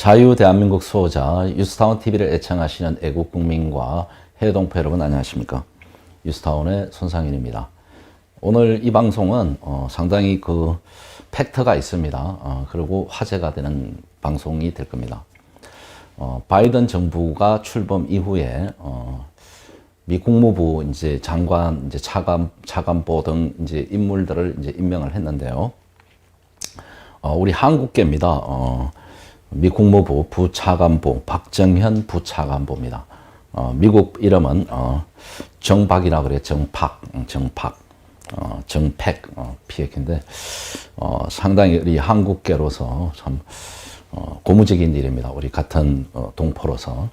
자유 대한민국 수호자 유스타운 TV를 애청하시는 애국 국민과 해외 동포 여러분 안녕하십니까? 유스타운의 손상윤입니다. 오늘 이 방송은 상당히 팩트가 있습니다. 그리고 화제가 되는 방송이 될 겁니다. 바이든 정부가 출범 이후에 미 국무부 이제 장관, 이제 차관보 등 이제 인물들을 이제 임명을 했는데요. 우리 한국계입니다. 미 국무부 부차관보 박정현 부차관보입니다. 미국 이름은 정박이라 그래요. 정박. 정팩 피해인데 상당히 우리 한국계로서 참 고무적인 일입니다. 우리 같은 동포로서.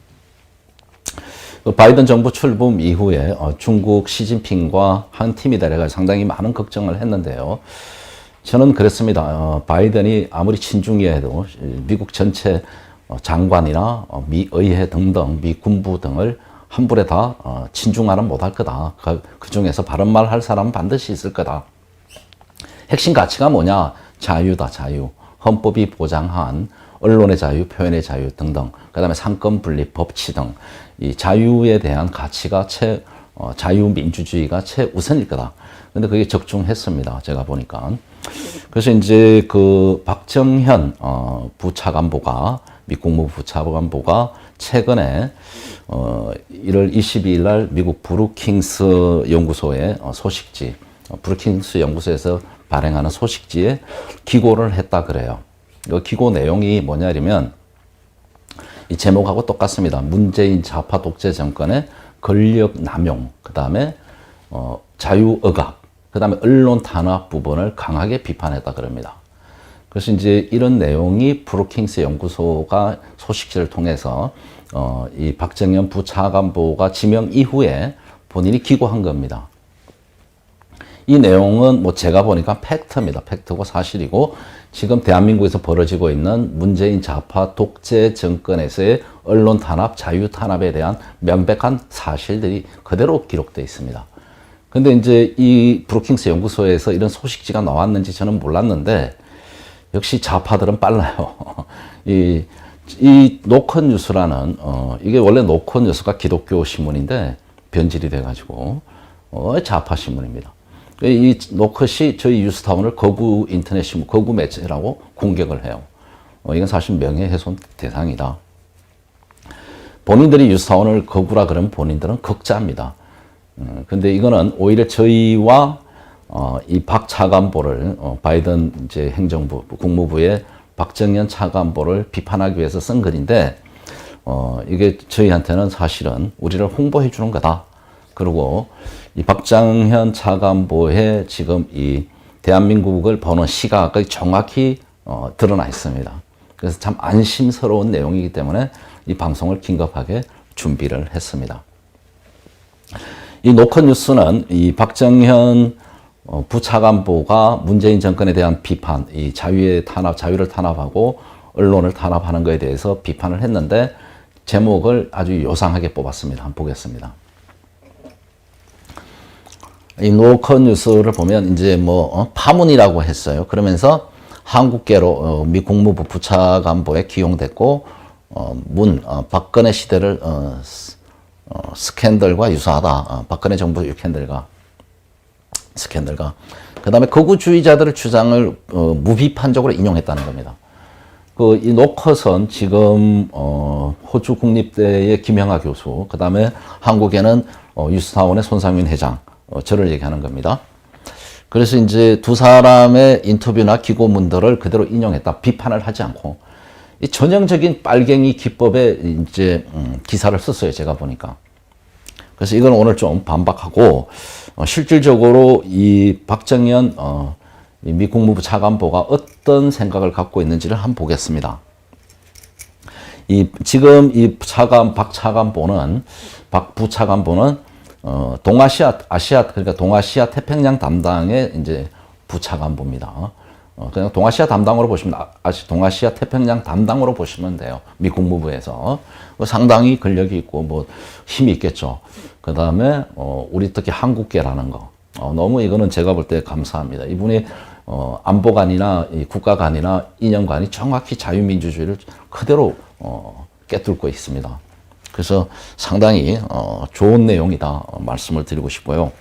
바이든 정부 출범 이후에 중국 시진핑과 한 팀이 되어가 상당히 많은 걱정을 했는데요. 저는 그랬습니다. 바이든이 아무리 친중이라 해도 미국 전체 장관이나 미 의회 등등 미 군부 등을 한 불에 다 친중화는 못할 거다. 그 중에서 바른 말 할 사람은 반드시 있을 거다. 핵심 가치가 뭐냐? 자유다, 자유. 헌법이 보장한 언론의 자유, 표현의 자유 등등. 그 다음에 상권 분립, 법치 등. 이 자유에 대한 가치가 자유민주주의가 최우선일 거다. 근데 그게 적중했습니다. 제가 보니까. 그래서 이제 박정현 부차관보가 미 국무부 부차관보가 최근에 1월 22일 날 미국 브루킹스 연구소의 소식지, 브루킹스 연구소에서 발행하는 소식지에 기고를 했다 그래요. 이 기고 내용이 뭐냐면 이 제목하고 똑같습니다. 문재인 좌파 독재 정권의 권력 남용, 그 다음에 자유 억압, 그 다음에 언론 탄압 부분을 강하게 비판했다 그럽니다. 그래서 이제 이런 내용이 브루킹스 연구소가 소식지를 통해서 이 박정현 부차관보가 지명 이후에 본인이 기고한 겁니다. 이 내용은 뭐 제가 보니까 팩트입니다. 팩트고 사실이고 지금 대한민국에서 벌어지고 있는 문재인 좌파 독재 정권에서의 언론 탄압, 자유 탄압에 대한 명백한 사실들이 그대로 기록되어 있습니다. 근데 이제 이 브루킹스 연구소에서 이런 소식지가 나왔는지 저는 몰랐는데 역시 좌파들은 빨라요. 이 노컷 뉴스라는 이게 원래 노컷 뉴스가 기독교 신문인데 변질이 돼가지고 좌파 신문입니다. 이 노컷이 저희 유스타운을 거구 인터넷 신문, 거구 매체라고 공격을 해요. 이건 사실 명예훼손 대상이다. 본인들이 유스타운을 거구라 그러면 본인들은 극자입니다. 근데 이거는 오히려 저희와 이 박 차관보를 바이든 이제 행정부 국무부의 박정현 차관보를 비판하기 위해서 쓴 글인데 이게 저희한테는 사실은 우리를 홍보해 주는 거다. 그리고 이 박정현 차관보의 지금 이 대한민국을 보는 시각이 정확히 드러나 있습니다. 그래서 참 안심스러운 내용이기 때문에 이 방송을 긴급하게 준비를 했습니다. 이 노컷 뉴스는 이 박정현 부차관보가 문재인 정권에 대한 비판, 이 자유를 탄압하고 언론을 탄압하는 것에 대해서 비판을 했는데 제목을 아주 요상하게 뽑았습니다. 한번 보겠습니다. 이 노컷 뉴스를 보면 이제 파문이라고 했어요. 그러면서 한국계로 미 국무부 부차관보에 기용됐고 박근혜 시대를 스캔들과 유사하다. 박근혜 정부 스캔들과 그 다음에 거구주의자들의 주장을 무비판적으로 인용했다는 겁니다. 이 노컷은 지금 호주 국립대의 김영하 교수, 그 다음에 한국에는 유스타운의 손상윤 회장, 저를 얘기하는 겁니다. 그래서 이제 두 사람의 인터뷰나 기고문들을 그대로 인용했다. 비판을 하지 않고 이 전형적인 빨갱이 기법에 이제 기사를 썼어요. 제가 보니까. 그래서 이건 오늘 좀 반박하고 실질적으로 이 박정현 미 국무부 차관보가 어떤 생각을 갖고 있는지를 한번 보겠습니다. 지금 박 부차관보는 그러니까 동아시아 태평양 담당의 이제 부차관보입니다. 그냥 동아시아 담당으로 보시면, 동아시아 태평양 담당으로 보시면 돼요. 미 국무부에서. 상당히 권력이 있고, 힘이 있겠죠. 그 다음에, 우리 특히 한국계라는 거. 너무 이거는 제가 볼 때 감사합니다. 이분이 안보관이나 이 국가관이나 이념관이 정확히 자유민주주의를 그대로 꿰뚫고 있습니다. 그래서 상당히 좋은 내용이다 말씀을 드리고 싶고요.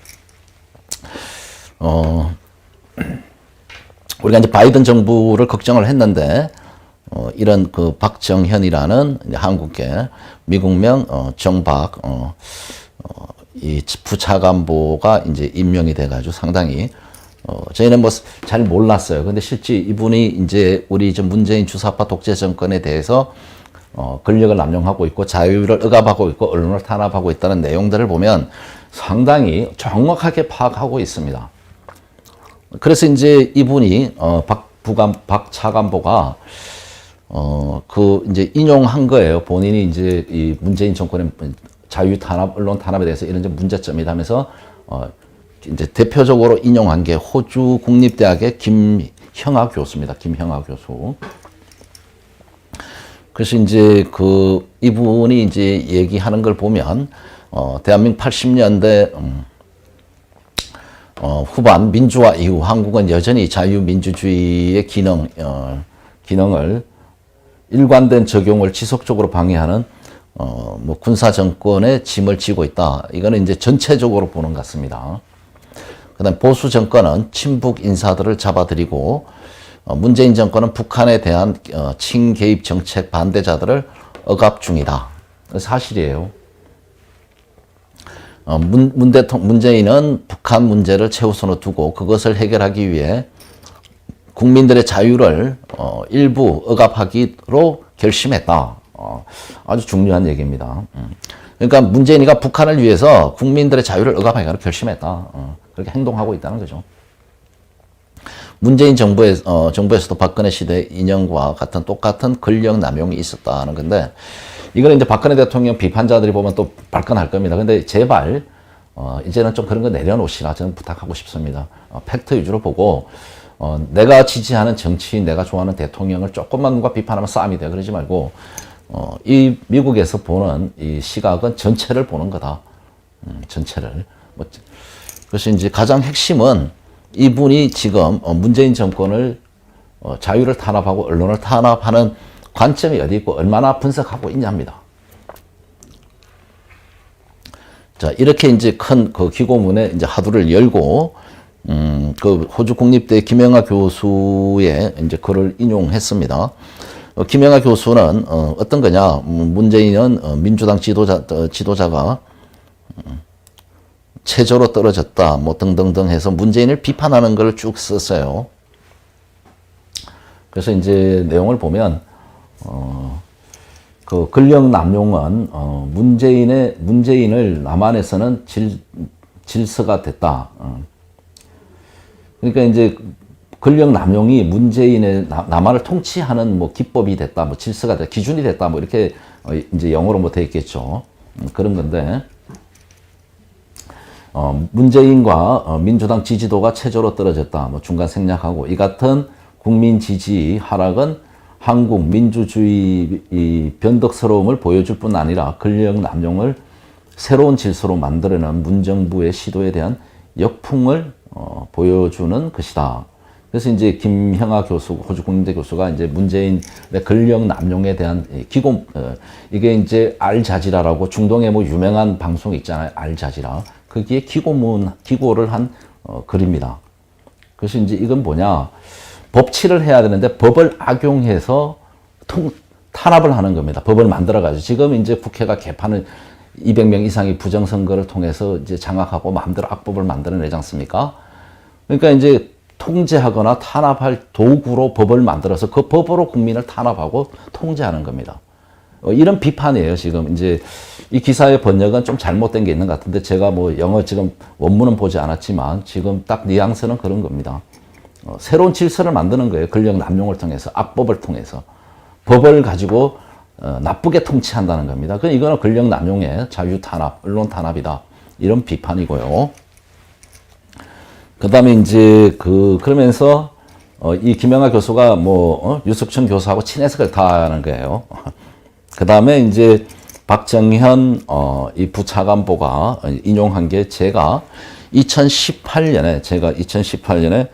우리가 이제 바이든 정부를 걱정을 했는데 이런 그 박정현이라는 이제 한국계 미국명 정박 이 부차관보가 이제 임명이 돼가지고 상당히 저희는 뭐 잘 몰랐어요. 근데 실제 이분이 이제 우리 문재인 주사파 독재 정권에 대해서 권력을 남용하고 있고 자유를 억압하고 있고 언론을 탄압하고 있다는 내용들을 보면 상당히 정확하게 파악하고 있습니다. 그래서 이제 이분이 박 차관보가 그 이제 인용한 거예요. 본인이 이제 이 문재인 정권의 자유 탄압, 언론 탄압에 대해서 이런 문제점이다 하면서 이제 대표적으로 인용한 게 호주 국립대학의 김형아 교수입니다. 김형아 교수. 그래서 이제 이분이 이제 얘기하는 걸 보면 대한민국 80년대 후반 민주화 이후 한국은 여전히 자유민주주의의 기능을 일관된 적용을 지속적으로 방해하는 뭐 군사 정권의 짐을 지고 있다. 이거는 이제 전체적으로 보는 것 같습니다. 그다음 보수 정권은 친북 인사들을 잡아들이고 문재인 정권은 북한에 대한 친개입 정책 반대자들을 억압 중이다. 사실이에요. 문재인은 북한 문제를 최우선으로 두고 그것을 해결하기 위해 국민들의 자유를 일부 억압하기로 결심했다. 아주 중요한 얘기입니다. 그러니까 문재인이가 북한을 위해서 국민들의 자유를 억압하기로 결심했다. 그렇게 행동하고 있다는 거죠. 문재인 정부에서도 박근혜 시대 인형과 같은 똑같은 권력 남용이 있었다는 건데, 이거는 이제 박근혜 대통령 비판자들이 보면 또 발끈할 겁니다. 근데 제발, 이제는 좀 그런 거 내려놓으시라 저는 부탁하고 싶습니다. 팩트 위주로 보고, 내가 지지하는 정치인, 내가 좋아하는 대통령을 조금만 누가 비판하면 싸움이 돼. 그러지 말고, 이 미국에서 보는 이 시각은 전체를 보는 거다. 전체를. 그래서 이제 가장 핵심은 이분이 지금 문재인 정권을 자유를 탄압하고 언론을 탄압하는 관점이 어디 있고 얼마나 분석하고 있냐입니다. 자, 이렇게 이제 큰 그 기고문에 이제 하두를 열고, 그 호주 국립대 김영하 교수의 이제 글을 인용했습니다. 김영하 교수는 어떤 거냐? 문재인은 민주당 지도자가 체저로 떨어졌다, 뭐 등등등 해서 문재인을 비판하는 걸 쭉 썼어요. 그래서 이제 내용을 보면 그 권력 남용은 문재인을 남한에서는 질서가 됐다. 그러니까 이제 권력 남용이 문재인의 남한을 통치하는 뭐 기법이 됐다, 뭐 질서가 됐다, 기준이 됐다, 뭐 이렇게 이제 영어로 뭐 돼 있겠죠. 그런 건데. 문재인과 민주당 지지도가 최저로 떨어졌다. 뭐 중간 생략하고, 이 같은 국민 지지 하락은 한국 민주주의 변덕스러움을 보여줄 뿐 아니라 권력 남용을 새로운 질서로 만들어내는 문정부의 시도에 대한 역풍을 보여주는 것이다. 그래서 이제 김형아 교수, 호주 국립대 교수가 이제 문재인의 권력 남용에 대한 이게 이제 알자지라라고 중동에 뭐 유명한 방송 있잖아요. 알자지라. 거기에 기고를 한 글입니다. 그래서 이제 이건 뭐냐. 법치를 해야 되는데 법을 악용해서 탄압을 하는 겁니다. 법을 만들어가지고. 지금 이제 국회가 개판을 200명 이상의 부정선거를 통해서 이제 장악하고 마음대로 악법을 만들어내지 않습니까? 그러니까 이제 통제하거나 탄압할 도구로 법을 만들어서 그 법으로 국민을 탄압하고 통제하는 겁니다. 이런 비판이에요, 지금. 이제 이 기사의 번역은 좀 잘못된 게 있는 것 같은데, 제가 뭐 영어 지금 원문은 보지 않았지만 지금 딱 뉘앙스는 그런 겁니다. 새로운 질서를 만드는 거예요. 권력 남용을 통해서, 악법을 통해서. 법을 가지고 나쁘게 통치한다는 겁니다. 이거는 권력 남용의 자유 탄압, 언론 탄압이다. 이런 비판이고요. 그 다음에 이제 그러면서 이 김영하 교수가 뭐 유석춘 교수하고 친해서 그렇다는 거예요. 그 다음에 이제 박정현 이 부차관보가 인용한 게 제가 2018년에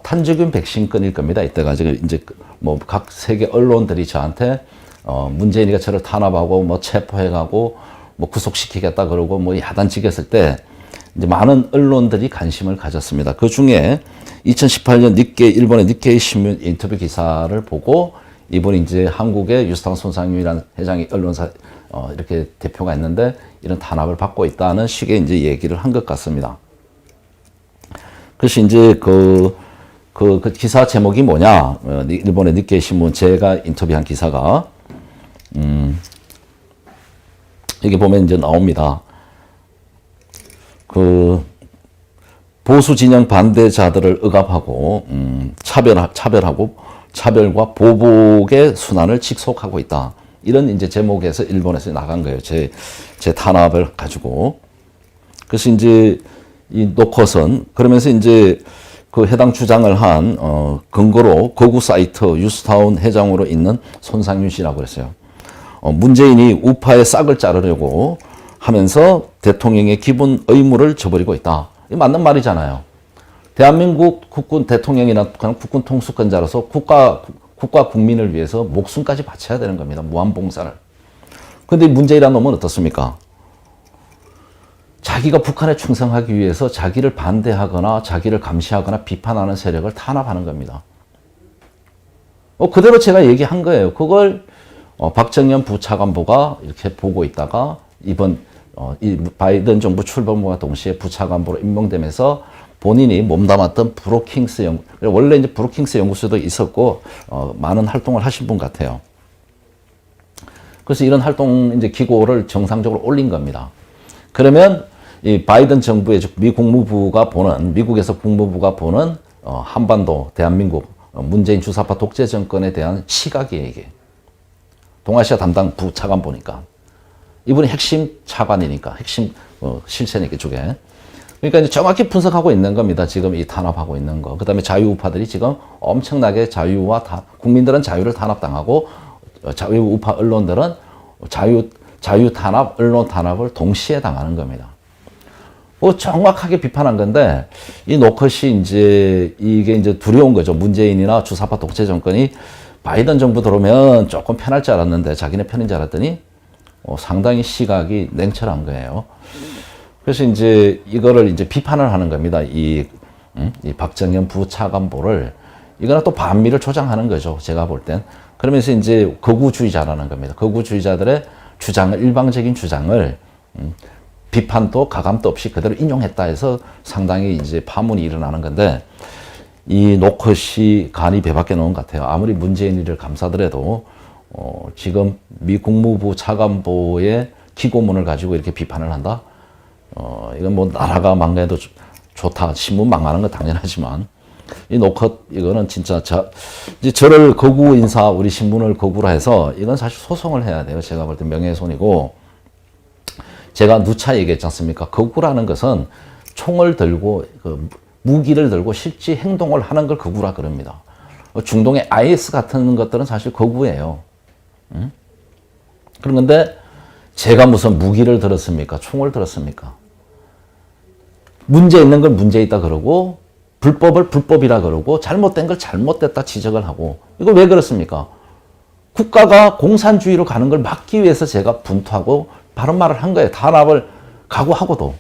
탄저균 백신 건일 겁니다. 이때가 지금 이제 뭐 각 세계 언론들이 저한테 문재인이가 저를 탄압하고 뭐 체포해가고 뭐 구속시키겠다 그러고 뭐 야단치겠을 때 이제 많은 언론들이 관심을 가졌습니다. 그 중에 2018년 일본의 니케이 신문 인터뷰 기사를 보고 이분이 이제 한국의 유스탄 손상윤이라는 회장이 언론사 이렇게 대표가 있는데 이런 탄압을 받고 있다는 식의 이제 얘기를 한 것 같습니다. 그래서 이제 그 기사 제목이 뭐냐? 일본의 니케이 신문 제가 인터뷰한 기사가 여기 보면 이제 나옵니다. 그 보수 진영 반대자들을 억압하고 차별과 보복의 순환을 직속하고 있다. 이런 이제 제목에서 일본에서 나간 거예요. 제 탄압을 가지고. 그래서 이제 이 놓고선 그러면서 이제 그 해당 주장을 한 근거로 거구 사이트 유스타운 회장으로 있는 손상윤 씨라고 그랬어요. 문재인이 우파의 싹을 자르려고 하면서 대통령의 기본 의무를 저버리고 있다. 이 맞는 말이잖아요. 대한민국 국군 대통령이나 그냥 국군 통수권자로서 국가 국민을 위해서 목숨까지 바쳐야 되는 겁니다. 무한봉사를. 그런데 문재인이라는 놈은 어떻습니까? 자기가 북한에 충성하기 위해서 자기를 반대하거나 자기를 감시하거나 비판하는 세력을 탄압하는 겁니다. 그대로 제가 얘기한 거예요. 그걸 박정현 부차관보가 이렇게 보고 있다가 이번 이 바이든 정부 출범과 동시에 부차관보로 임명되면서 본인이 몸담았던 브루킹스 연구, 원래 이제 브루킹스 연구소도 있었고 많은 활동을 하신 분 같아요. 그래서 이런 활동 이제 기고를 정상적으로 올린 겁니다. 그러면 이 바이든 정부의 미국에서 국무부가 보는 한반도 대한민국 문재인 주사파 독재 정권에 대한 시각이에요, 이게. 동아시아 담당 부차관 보니까. 이분이 핵심 차관이니까, 핵심 실세니까 이쪽에. 그러니까 이제 정확히 분석하고 있는 겁니다. 지금 이 탄압하고 있는 거. 그 다음에 자유우파들이 지금 엄청나게 국민들은 자유를 탄압당하고 자유우파 언론들은 자유 탄압, 언론 탄압을 동시에 당하는 겁니다. 정확하게 비판한 건데, 이 노컷이 이게 이제 두려운 거죠. 문재인이나 주사파 독재 정권이 바이든 정부 들어오면 조금 편할 줄 알았는데, 자기네 편인 줄 알았더니, 상당히 시각이 냉철한 거예요. 그래서 이제 이거를 이제 비판을 하는 겁니다. 이 박정현 부차관보를. 이거는 또 반미를 조장하는 거죠. 제가 볼 땐. 그러면서 이제 거구주의자라는 겁니다. 거구주의자들의 일방적인 주장을, 비판도 가감도 없이 그대로 인용했다 해서 상당히 이제 파문이 일어나는 건데, 이 노컷이 간이 배밖에 놓은 것 같아요. 아무리 문재인이를 감싸더라도, 지금 미 국무부 차관보의 기고문을 가지고 이렇게 비판을 한다? 이건 뭐 나라가 망해도 좋다. 신문 망하는 건 당연하지만, 이 노컷, 이거는 진짜 저를 거구 인사, 우리 신문을 거구라 해서 이건 사실 소송을 해야 돼요. 제가 볼 때 명예훼손이고, 제가 누차 얘기했지 않습니까? 거구라는 것은 총을 들고, 무기를 들고 실제 행동을 하는 걸 거구라 그럽니다. 중동의 IS 같은 것들은 사실 거구예요. 그런데 제가 무슨 무기를 들었습니까? 총을 들었습니까? 문제 있는 걸 문제 있다 그러고, 불법을 불법이라 그러고, 잘못된 걸 잘못됐다 지적을 하고, 이거 왜 그렇습니까? 국가가 공산주의로 가는 걸 막기 위해서 제가 분투하고 바른 말을 한 거예요. 탄압을 각오하고도.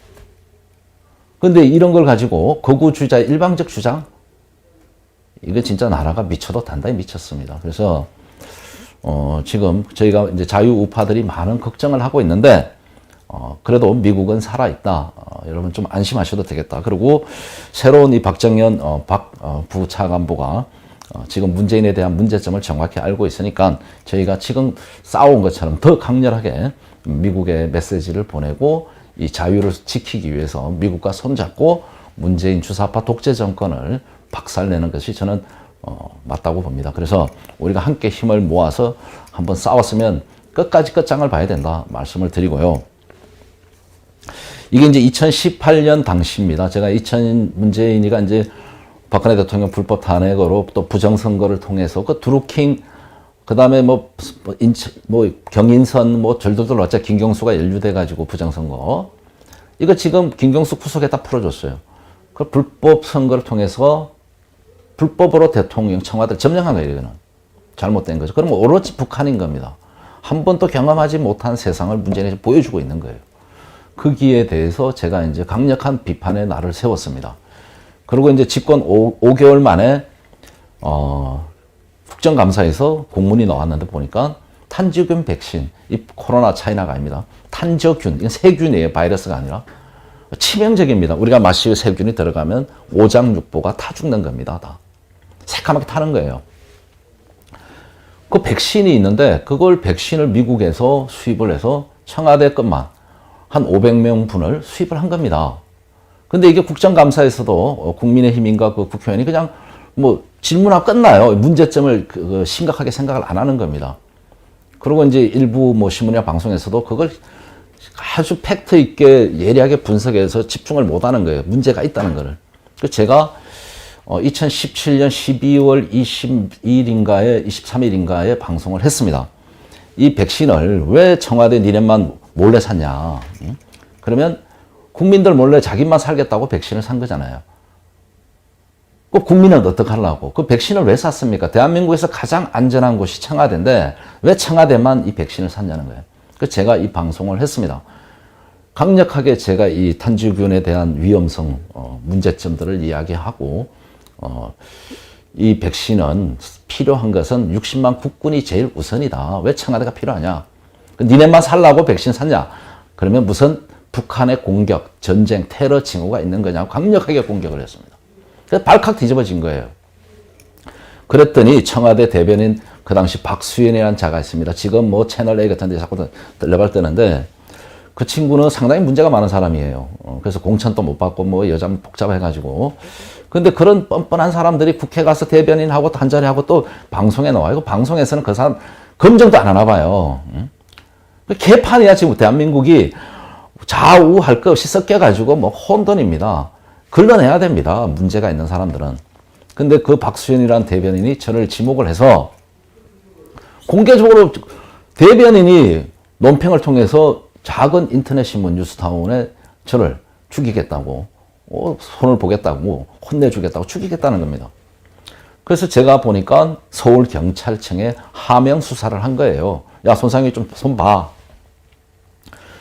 근데 이런 걸 가지고 거구주의자의 일방적 주장? 이거 진짜 나라가 미쳐도 단단히 미쳤습니다. 그래서 지금 저희가 이제 자유우파들이 많은 걱정을 하고 있는데, 그래도 미국은 살아있다. 여러분 좀 안심하셔도 되겠다. 그리고 새로운 이 박정현 부차관보가 지금 문재인에 대한 문제점을 정확히 알고 있으니까 저희가 지금 싸운 것처럼 더 강렬하게 미국에 메시지를 보내고 이 자유를 지키기 위해서 미국과 손잡고 문재인 주사파 독재 정권을 박살내는 것이 저는 맞다고 봅니다. 그래서 우리가 함께 힘을 모아서 한번 싸웠으면 끝까지 끝장을 봐야 된다 말씀을 드리고요. 이게 이제 2018년 당시입니다. 제가 문재인이가 이제 박근혜 대통령 불법 탄핵으로 또 부정선거를 통해서 그 드루킹, 그 다음에 경인선 절들들 왔자 김경수가 연루돼가지고 부정선거. 이거 지금 김경수 구속했다 풀어줬어요. 그 불법 선거를 통해서 불법으로 대통령 청와대를 점령한 거예요. 이거는 잘못된 거죠. 그러면 오로지 북한인 겁니다. 한 번도 경험하지 못한 세상을 문재인이 보여주고 있는 거예요. 거기에 대해서 제가 이제 강력한 비판의 날을 세웠습니다. 그리고 이제 집권 5개월 만에 국정감사에서 공문이 나왔는데 보니까 탄저균 백신, 이 코로나 차이나가 아닙니다. 탄저균, 이건 세균이에요. 바이러스가 아니라. 치명적입니다. 우리가 마시고 세균이 들어가면 오장육부가 타 죽는 겁니다. 다. 새까맣게 타는 거예요. 그 백신이 있는데 그걸 백신을 미국에서 수입을 해서 청와대 것만 한 500명 분을 수입을 한 겁니다. 근데 이게 국정감사에서도 국민의힘인가 그 국회의원이 그냥 뭐 질문하고 끝나요. 문제점을 심각하게 생각을 안 하는 겁니다. 그리고 이제 일부 뭐 신문이나 방송에서도 그걸 아주 팩트 있게 예리하게 분석해서 집중을 못 하는 거예요. 문제가 있다는 거를. 그래서 제가 2017년 12월 22일인가에 23일인가에 방송을 했습니다. 이 백신을 왜 청와대 니네만 몰래 샀냐. 그러면 국민들 몰래 자기만 살겠다고 백신을 산 거잖아요. 그 국민은 어떡하려고? 그 백신을 왜 샀습니까? 대한민국에서 가장 안전한 곳이 청와대인데 왜 청와대만 이 백신을 샀냐는 거예요. 그래서 제가 이 방송을 했습니다. 강력하게 제가 이 탄저균에 대한 위험성, 문제점들을 이야기하고 이 백신은 필요한 것은 60만 국군이 제일 우선이다. 왜 청와대가 필요하냐? 니네만 살라고 백신 샀냐? 그러면 무슨 북한의 공격, 전쟁, 테러 징후가 있는 거냐고 강력하게 공격을 했습니다. 그래서 발칵 뒤집어진 거예요. 그랬더니 청와대 대변인 그 당시 박수현이라는 자가 있습니다. 지금 뭐 채널 A 같은 데 자꾸 레발 뜨는데 그 친구는 상당히 문제가 많은 사람이에요. 그래서 공천도 못 받고 뭐 여자 복잡해가지고. 근데 그런 뻔뻔한 사람들이 국회 가서 대변인하고 한자리하고 또 방송에 나와요. 방송에서는 그 사람 검증도 안 하나 봐요. 개판이야 지금 대한민국이. 좌우할 것 없이 섞여가지고 뭐 혼돈입니다. 걸러내야 됩니다. 문제가 있는 사람들은. 근데 그 박수현이라는 대변인이 저를 지목을 해서 공개적으로 대변인이 논평을 통해서 작은 인터넷 신문 뉴스타운에 저를 죽이겠다고, 손을 보겠다고, 혼내주겠다고 죽이겠다는 겁니다. 그래서 제가 보니까 서울경찰청에 하명 수사를 한 거예요. 야, 손상이 좀 손 봐.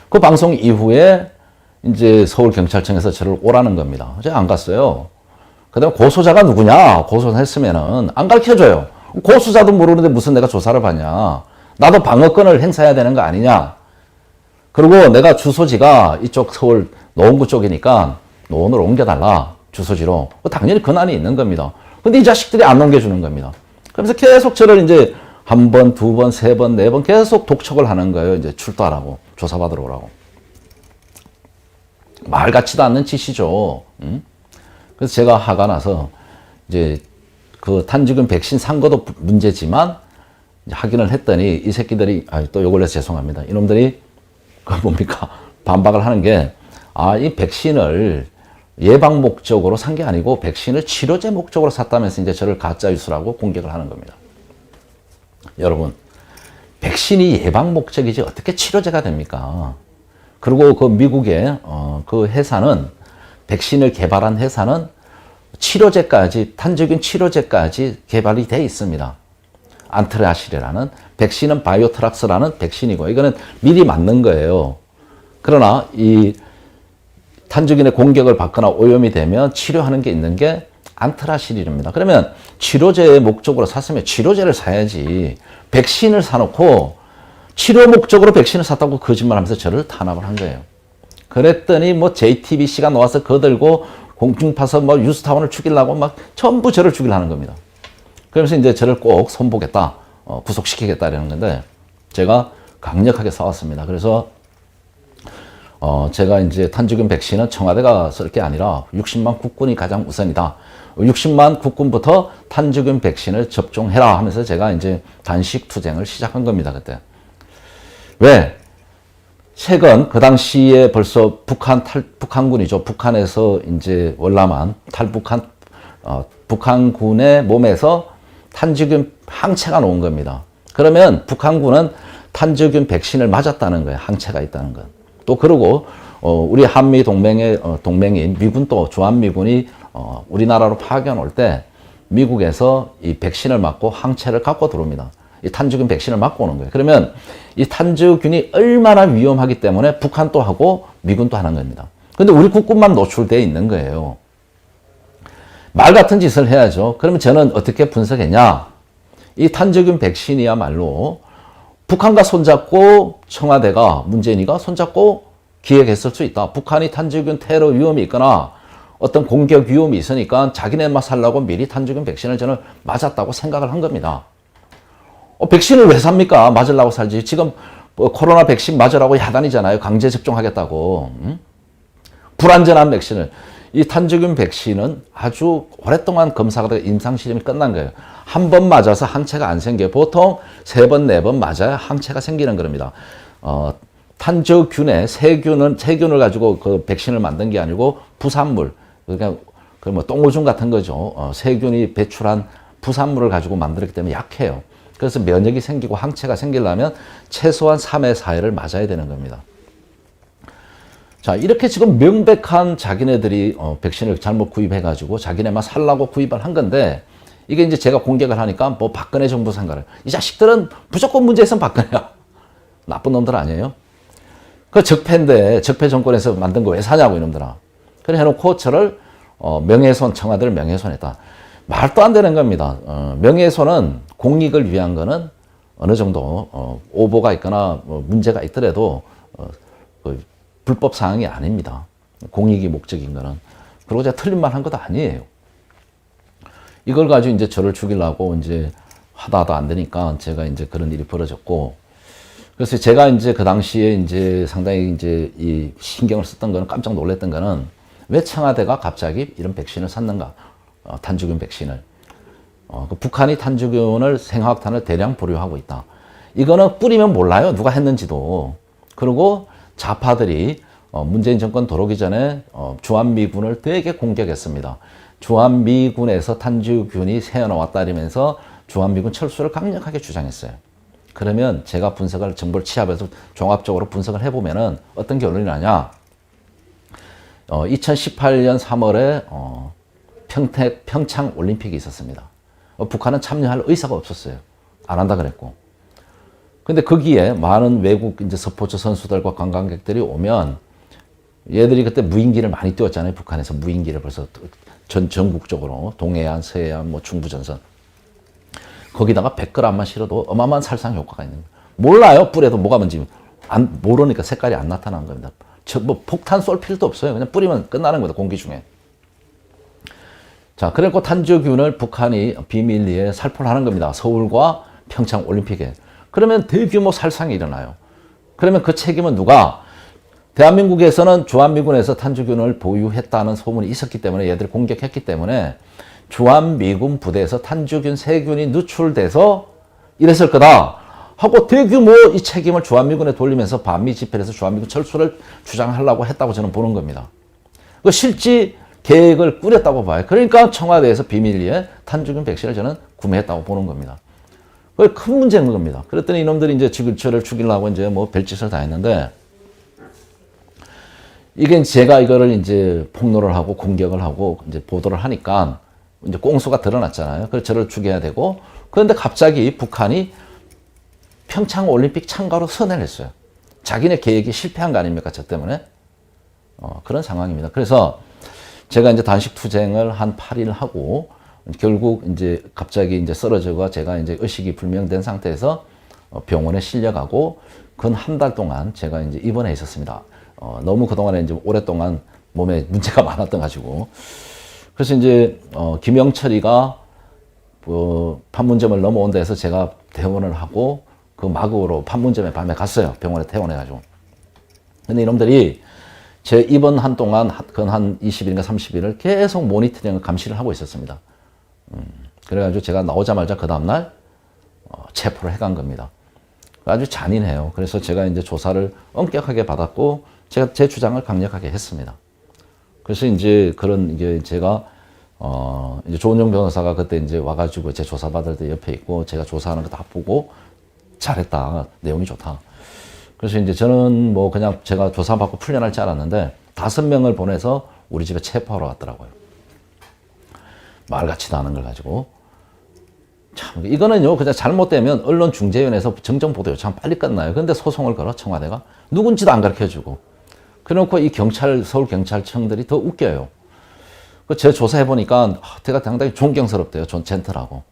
그 방송 이후에 이제 서울경찰청에서 저를 오라는 겁니다. 제가 안 갔어요. 그 다음에 고소자가 누구냐? 고소했으면은 안 가르쳐줘요. 고소자도 모르는데 무슨 내가 조사를 받냐? 나도 방어권을 행사해야 되는 거 아니냐? 그리고 내가 주소지가 이쪽 서울 노원구 쪽이니까 노원으로 옮겨달라. 주소지로. 당연히 권한이 있는 겁니다. 근데 이 자식들이 안 옮겨주는 겁니다. 그래서 계속 저를 이제 한 번, 두 번, 세 번, 네 번 계속 독촉을 하는 거예요. 이제 출두하라고. 조사받으러 오라고. 말 같지도 않는 짓이죠. 그래서 제가 화가 나서 이제 그 탄저균 백신 산 것도 문제지만 확인을 했더니 이 새끼들이 또 욕을 해서 죄송합니다. 이놈들이 그 뭡니까? 반박을 하는 게 이 백신을 예방 목적으로 산 게 아니고 백신을 치료제 목적으로 샀다면서 이제 저를 가짜 뉴스라고 공격을 하는 겁니다. 여러분, 백신이 예방 목적이지 어떻게 치료제가 됩니까? 그리고 그 미국의 그 회사는 백신을 개발한 회사는 치료제까지 탄저균 치료제까지 개발이 돼 있습니다. 안트라실이라는 백신은 바이오트락스라는 백신이고 이거는 미리 맞는 거예요. 그러나 이 탄저균의 공격을 받거나 오염이 되면 치료하는 게 있는 게 안트라실입니다. 그러면 치료제의 목적으로 샀으면 치료제를 사야지 백신을 사놓고 치료 목적으로 백신을 샀다고 거짓말하면서 저를 탄압을 한 거예요. 그랬더니 뭐 JTBC가 나와서 거들고 공중파서 뭐 뉴스타운을 죽이려고 막 전부 저를 죽이려는 겁니다. 그러면서 이제 저를 꼭 손보겠다, 구속시키겠다 이러는 건데 제가 강력하게 싸웠습니다. 그래서 제가 이제 탄저균 백신은 청와대가 쓸 게 아니라 60만 국군이 가장 우선이다. 60만 국군부터 탄저균 백신을 접종해라 하면서 제가 이제 단식 투쟁을 시작한 겁니다. 그때. 왜? 최근 그 당시에 벌써 북한군이죠. 북한에서 이제 월남한 탈북한 북한군의 몸에서 탄저균 항체가 나온 겁니다. 그러면 북한군은 탄저균 백신을 맞았다는 거예요. 항체가 있다는 건. 또 그러고 우리 한미 동맹의 동맹인 미군 또 주한미군이 우리나라로 파견 올 때 미국에서 이 백신을 맞고 항체를 갖고 들어옵니다. 이 탄저균 백신을 맞고 오는 거예요. 그러면 이 탄저균이 얼마나 위험하기 때문에 북한도 하고 미군도 하는 겁니다. 근데 우리 국군만 노출되어 있는 거예요. 말 같은 짓을 해야죠. 그러면 저는 어떻게 분석했냐? 이 탄저균 백신이야말로 북한과 손잡고 청와대가, 문재인이가 손잡고 기획했을 수 있다. 북한이 탄저균 테러 위험이 있거나 어떤 공격 위험이 있으니까 자기네만 살라고 미리 탄저균 백신을 저는 맞았다고 생각을 한 겁니다. 백신을 왜 삽니까? 맞으려고 살지. 지금 코로나 백신 맞으라고 야단이잖아요. 강제 접종하겠다고. 불안전한 백신을. 이 탄저균 백신은 아주 오랫동안 검사가 되고 임상시험이 끝난 거예요. 한 번 맞아서 항체가 안 생겨요. 보통 3번, 4번 맞아야 항체가 생기는 겁니다. 탄저균의 세균을 가지고 그 백신을 만든 게 아니고 부산물, 그러니까 그 뭐 똥오줌 같은 거죠. 세균이 배출한 부산물을 가지고 만들었기 때문에 약해요. 그래서 면역이 생기고 항체가 생기려면 최소한 3회, 4회를 맞아야 되는 겁니다. 자, 이렇게 지금 명백한 자기네들이 백신을 잘못 구입해가지고 자기네만 살라고 구입을 한 건데, 이게 이제 제가 공격을 하니까 뭐 박근혜 정부 상가를, 이 자식들은 무조건 문제 있으면 박근혜야. 나쁜 놈들 아니에요? 그 적폐인데, 적폐 정권에서 만든 거 왜 사냐고, 이놈들아. 그래 해놓고 저를 명예훼손, 청와대를 명예훼손했다. 말도 안 되는 겁니다. 명예훼손은 공익을 위한 거는 어느 정도 오보가 있거나 문제가 있더라도 불법 사항이 아닙니다. 공익이 목적인 거는. 그리고 제가 틀린 말 한 것도 아니에요. 이걸 가지고 이제 저를 죽이려고 이제 하다 안 되니까 제가 이제 그런 일이 벌어졌고, 그래서 제가 이제 그 당시에 이제 상당히 이제 이 신경을 썼던 거는, 깜짝 놀랐던 거는 왜 청와대가 갑자기 이런 백신을 샀는가? 탄저균 백신을. 그 북한이 탄저균을, 생화학탄을 대량 보유하고 있다. 이거는 뿌리면 몰라요. 누가 했는지도. 그리고 좌파들이 문재인 정권 들어오기 전에 주한미군을 되게 공격했습니다. 주한미군에서 탄저균이 새어나왔다 이러면서 주한미군 철수를 강력하게 주장했어요. 그러면 제가 분석을, 정보를 취합해서 종합적으로 분석을 해보면은 어떤 결론이 나냐? 2018년 3월에 평창 올림픽이 있었습니다. 북한은 참여할 의사가 없었어요. 안 한다 그랬고. 근데 거기에 많은 외국 이제 스포츠 선수들과 관광객들이 오면, 얘들이 그때 무인기를 많이 띄웠잖아요. 북한에서 무인기를 벌써 전국적으로 동해안, 서해안, 뭐 중부전선. 거기다가 100g만 실어도 어마어마한 살상 효과가 있는 거예요. 몰라요. 뿌려도 뭐가 뭔지. 모르니까 색깔이 안 나타나는 겁니다. 뭐 폭탄 쏠 필요도 없어요. 그냥 뿌리면 끝나는 겁니다. 공기 중에. 자, 그리고 탄저균을 북한이 비밀리에 살포를 하는 겁니다. 서울과 평창 올림픽에. 그러면 대규모 살상이 일어나요. 그러면 그 책임은 누가? 대한민국에서는 주한미군에서 탄저균을 보유했다는 소문이 있었기 때문에, 얘들을 공격했기 때문에 주한미군 부대에서 탄저균 세균이 누출돼서 이랬을 거다 하고 대규모 이 책임을 주한미군에 돌리면서 반미 집회에서 주한미군 철수를 주장하려고 했다고 저는 보는 겁니다. 그 실제 계획을 꾸렸다고 봐요. 그러니까 청와대에서 비밀리에 탄저균 백신을 저는 구매했다고 보는 겁니다. 그게 큰 문제인 겁니다. 그랬더니 이놈들이 이제 저를 죽이려고 이제 뭐 별짓을 다 했는데, 이게 제가 이거를 이제 폭로를 하고 공격을 하고 이제 보도를 하니까 이제 꽁수가 드러났잖아요. 그래서 저를 죽여야 되고, 그런데 갑자기 북한이 평창 올림픽 참가로 선회를 했어요. 자기네 계획이 실패한 거 아닙니까? 저 때문에. 그런 상황입니다. 그래서 제가 이제 단식 투쟁을 한 8일 하고, 결국 이제 갑자기 이제 쓰러져가 제가 이제 의식이 불명된 상태에서 병원에 실려가고, 근 한 달 동안 제가 이제 입원해 있었습니다. 너무 그동안에 이제 오랫동안 몸에 문제가 많았던 가지고. 그래서 이제 김영철이가 판문점을 넘어온다 해서 제가 퇴원을 하고 그 마구로 판문점에 밤에 갔어요. 병원에 퇴원해가지고. 근데 이놈들이 제 입원 한 동안 한 20일인가 30일을 계속 모니터링을 감시를 하고 있었습니다. 그래가지고 제가 나오자마자 그 다음날 체포를 해간 겁니다. 아주 잔인해요. 그래서 제가 이제 조사를 엄격하게 받았고, 제가 제 주장을 강력하게 했습니다. 그래서 이제 이게 제가 이제 조은정 변호사가 그때 이제 와가지고 제 조사받을 때 옆에 있고, 제가 조사하는 거 다 보고 잘했다, 내용이 좋다. 그래서 이제 저는 뭐 그냥 제가 조사받고 풀려날 줄 알았는데 5명을 보내서 우리 집에 체포하러 왔더라고요. 말 같지도 않은 걸 가지고. 참, 이거는요, 그냥 잘못되면 언론중재위원회에서 정정보도 요청 빨리 끝나요. 근데 소송을 걸어, 청와대가. 누군지도 안 가르쳐 주고. 그래놓고 이 서울경찰청들이 더 웃겨요. 제 조사해보니까 제가 상당히 존경스럽대요. 존 젠틀하고.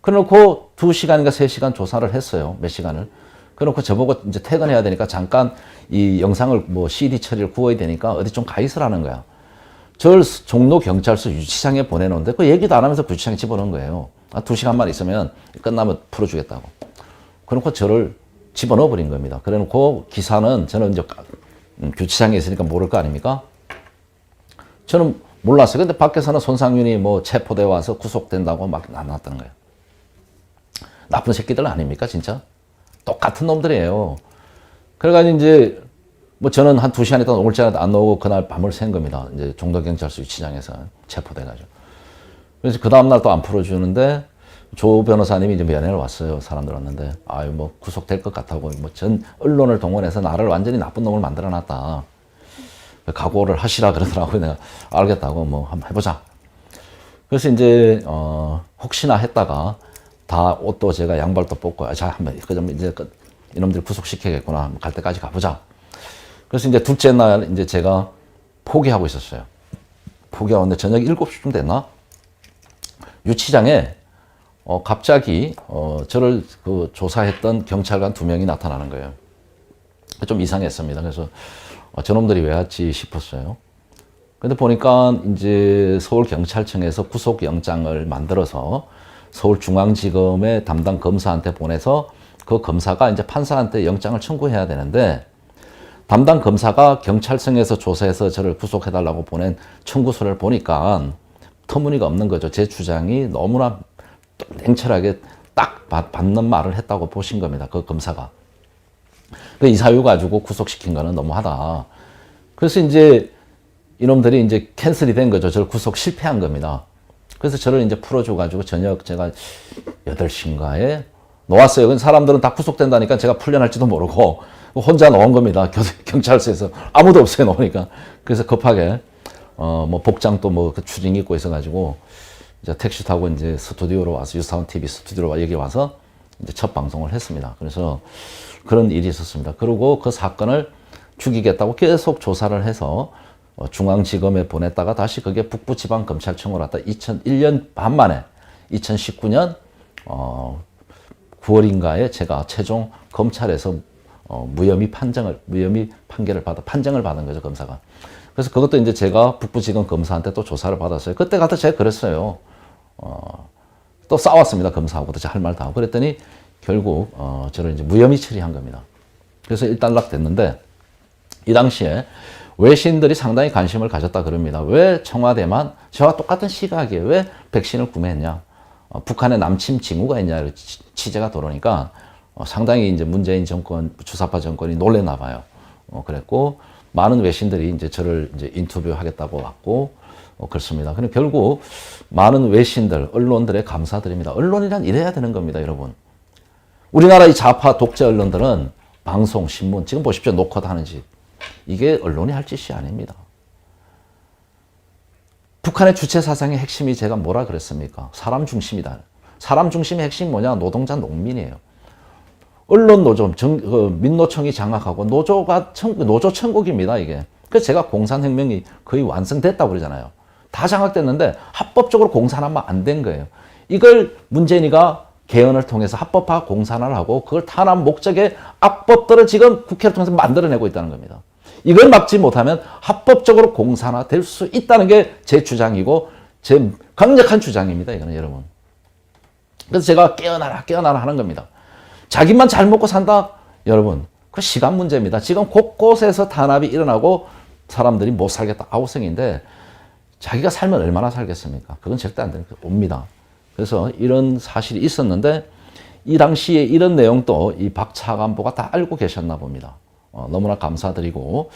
그래놓고 2시간인가 3시간 조사를 했어요. 몇 시간을. 그래놓고 저보고 이제 퇴근해야 되니까 잠깐 이 영상을 뭐 CD 처리를 구워야 되니까 어디 좀 가 있으라는 거야. 저를 종로경찰서 유치장에 보내놓는데 그 얘기도 안 하면서 유치장에 집어넣은 거예요. 2시간만 있으면 끝나면 풀어주겠다고. 그래놓고 저를 집어넣어 버린 겁니다. 그래놓고 기사는 저는 이제 유치장에 있으니까 모를 거 아닙니까? 저는 몰랐어요. 근데 밖에서는 손상윤이 뭐 체포돼 와서 구속된다고 막 나왔던 거예요. 나쁜 새끼들 아닙니까, 진짜? 똑같은 놈들이에요. 그래가지고 이제 뭐 저는 한 2시간 있다 오늘자도 안 나오고 그날 밤을 샌 겁니다. 이제 종로경찰서 유치장에서 체포돼가지고. 그래서 그 다음날 또 안 풀어주는데 조 변호사님이 이제 면회를 왔어요. 사람들 왔는데. 아유, 뭐 구속될 것 같다고 뭐 전 언론을 동원해서 나를 완전히 나쁜 놈을 만들어 놨다. 각오를 하시라 그러더라고요. 내가 알겠다고 뭐 한번 해보자. 그래서 이제 혹시나 했다가 다 옷도 제가 양발도 뽑고 자 한번 그좀 이제 이놈들 구속시켜야겠구나. 갈 때까지 가보자. 그래서 이제 둘째 날 이제 제가 포기하고 있었어요. 포기하는데 저녁 7시쯤 됐나? 유치장에 갑자기 저를 그 조사했던 경찰관 2명이 나타나는 거예요. 좀 이상했습니다. 그래서 저놈들이 왜 왔지 싶었어요. 근데 보니까 이제 서울경찰청에서 구속영장을 만들어서 서울중앙지검의 담당 검사한테 보내서 그 검사가 이제 판사한테 영장을 청구해야 되는데 담당 검사가 경찰청에서 조사해서 저를 구속해달라고 보낸 청구서를 보니까 터무니가 없는 거죠. 제 주장이 너무나 냉철하게 딱 받는 말을 했다고 보신 겁니다. 그 검사가. 이 사유 가지고 구속시킨 거는 너무하다. 그래서 이제 이놈들이 이제 캔슬이 된 거죠. 저를 구속 실패한 겁니다. 그래서 저를 이제 풀어줘가지고 저녁 제가 8시인가에 놓았어요. 근데 사람들은 다 구속된다니까 제가 풀려날지도 모르고 혼자 놓은 겁니다. 경찰서에서 아무도 없어요. 놓으니까. 그래서 급하게 뭐 복장도 뭐 그 추징 입고 있어가지고 이제 택시 타고 이제 스튜디오로 와서 유사원 TV 스튜디오로 여기 와서 이제 첫 방송을 했습니다. 그래서 그런 일이 있었습니다. 그리고 그 사건을 죽이겠다고 계속 조사를 해서 중앙지검에 보냈다가 다시 그게 북부지방검찰청으로 왔다 2001년 반 만에 2019년 9월인가에 제가 최종 검찰에서 무혐의 판결을 받은 거죠, 검사가. 그래서 그것도 이제 제가 북부지검 검사한테 또 조사를 받았어요. 그때 가서 제가 그랬어요. 또 싸웠습니다, 검사하고도 할 말 다 하고. 그랬더니 결국 저를 이제 무혐의 처리한 겁니다. 그래서 일단락 됐는데 이 당시에 외신들이 상당히 관심을 가졌다 그럽니다. 왜 청와대만 저와 똑같은 시각이에요. 왜 백신을 구매했냐? 북한에 남침 징후가 있냐? 취재가 들어오니까 상당히 이제 문재인 정권, 주사파 정권이 놀랬나 봐요. 그랬고 많은 외신들이 이제 저를 이제 인터뷰하겠다고 왔고 그렇습니다. 근데 결국 많은 외신들, 언론들의 감사드립니다. 언론이란 이래야 되는 겁니다, 여러분. 우리나라 이 좌파 독재 언론들은 방송, 신문, 지금 보십시오. 녹화도 하는지. 이게 언론이 할 짓이 아닙니다. 북한의 주체 사상의 핵심이 제가 뭐라 그랬습니까? 사람 중심이다. 사람 중심의 핵심이 뭐냐? 노동자, 농민이에요. 언론 노조, 민노총이 장악하고 노조가 노조 천국입니다, 이게. 그래서 제가 공산혁명이 거의 완성됐다고 그러잖아요. 다 장악됐는데 합법적으로 공산화만 안 된 거예요. 이걸 문재인이가 개헌을 통해서 합법화 공산화를 하고 그걸 탄압 목적의 악법들을 지금 국회를 통해서 만들어내고 있다는 겁니다. 이걸 막지 못하면 합법적으로 공산화 될 수 있다는 게 제 주장이고 제 강력한 주장입니다. 이거는 여러분. 그래서 제가 깨어나라 하는 겁니다. 자기만 잘 먹고 산다? 여러분, 그 시간 문제입니다. 지금 곳곳에서 탄압이 일어나고 사람들이 못 살겠다. 아우성인데 자기가 살면 얼마나 살겠습니까? 그건 절대 안 되는 거 옵니다. 그래서 이런 사실이 있었는데 이 당시에 이런 내용도 이 박 차관보가 다 알고 계셨나 봅니다. 너무나 감사드리고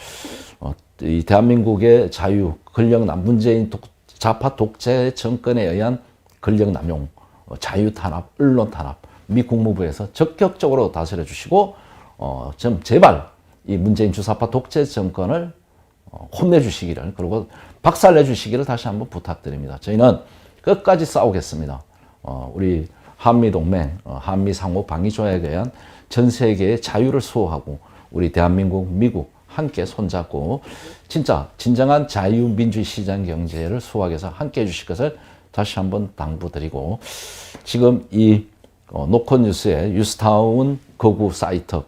이 대한민국의 자유, 문재인 좌파 독재 정권에 의한 권력 남용, 자유 탄압, 언론 탄압, 미 국무부에서 적극적으로 다스려 주시고 좀 제발 이 문재인 주사파 독재 정권을 혼내 주시기를 그리고 박살내 주시기를 다시 한번 부탁드립니다. 저희는 끝까지 싸우겠습니다. 우리 한미동맹, 한미상호 방위조약에 의한 전 세계의 자유를 수호하고 우리 대한민국, 미국 함께 손잡고 진짜 진정한 자유민주주의 시장 경제를 수호하기 위해서 함께 해주실 것을 다시 한번 당부드리고, 지금 이 노컷뉴스의 뉴스타운 거구 사이트,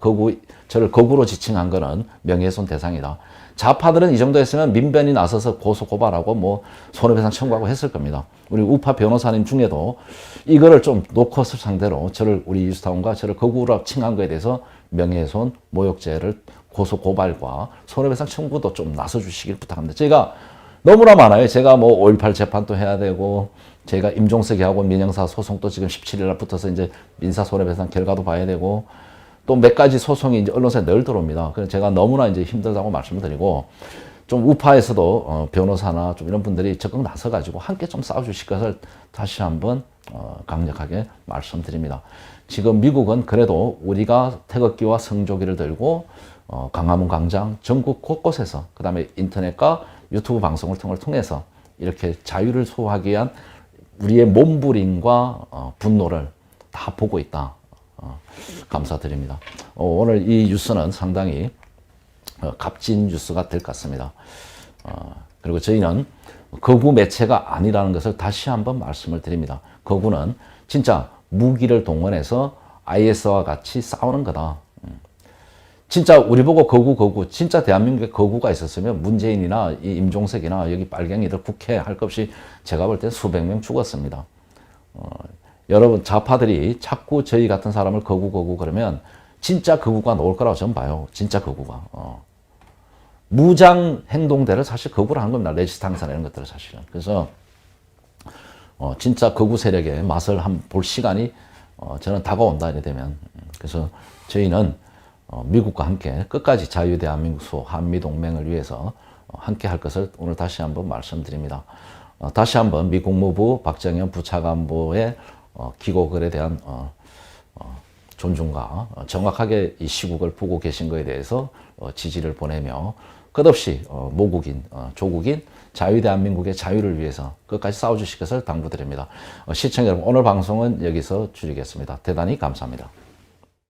저를 거구로 지칭한 거는 명예훼손 대상이다. 좌파들은 이 정도 했으면 민변이 나서서 고소 고발하고 뭐 손해배상 청구하고 했을 겁니다. 우리 우파 변호사님 중에도 이거를 좀 노컷을 상대로 우리 뉴스타운과 저를 거구로 칭한 거에 대해서 명예훼손, 모욕죄를 고소 고발과 손해배상 청구도 좀 나서 주시길 부탁합니다. 제가 너무나 많아요. 제가 뭐 5.18 재판도 해야 되고, 제가 임종석이하고 민형사 소송도 지금 17일 날 붙어서 이제 민사 손해배상 결과도 봐야 되고, 또 몇 가지 소송이 이제 언론사에 늘 들어옵니다. 그래서 제가 너무나 이제 힘들다고 말씀을 드리고, 좀 우파에서도 변호사나 좀 이런 분들이 적극 나서가지고 함께 좀 싸워주실 것을 다시 한번 강력하게 말씀드립니다. 지금 미국은 그래도 우리가 태극기와 성조기를 들고 광화문 광장 전국 곳곳에서, 그 다음에 인터넷과 유튜브 방송을 통해서 이렇게 자유를 수호하기 위한 우리의 몸부림과 분노를 다 보고 있다. 감사드립니다. 오늘 이 뉴스는 상당히 값진 뉴스가 될 것 같습니다. 그리고 저희는 거구 매체가 아니라는 것을 다시 한번 말씀을 드립니다. 거구는 진짜 무기를 동원해서 IS와 같이 싸우는 거다. 진짜 우리 보고 거구, 진짜 대한민국에 거구가 있었으면 문재인이나 이 임종석이나 여기 빨갱이들 국회 할 것 없이 제가 볼 때 수백 명 죽었습니다. 여러분, 좌파들이 자꾸 저희 같은 사람을 거구 그러면 진짜 거구가 나올 거라고 저는 봐요. 진짜 거구가. 무장 행동대를 사실 거구를 하는 겁니다. 레지스탕스나 이런 것들을 사실은. 그래서 진짜 거구 세력의 맛을 한번 볼 시간이 저는 다가온다 이래 되면. 그래서 저희는 미국과 함께 끝까지 자유대한민국 수호 한미동맹을 위해서 함께 할 것을 오늘 다시 한번 말씀드립니다. 다시 한번 미 국무부 박정현 부차관보의 기고글에 대한 존중과 정확하게 이 시국을 보고 계신 것에 대해서 지지를 보내며 끝없이 모국인, 조국인 자유대한민국의 자유를 위해서 끝까지 싸워주실 것을 당부드립니다. 시청자 여러분, 오늘 방송은 여기서 줄이겠습니다. 대단히 감사합니다.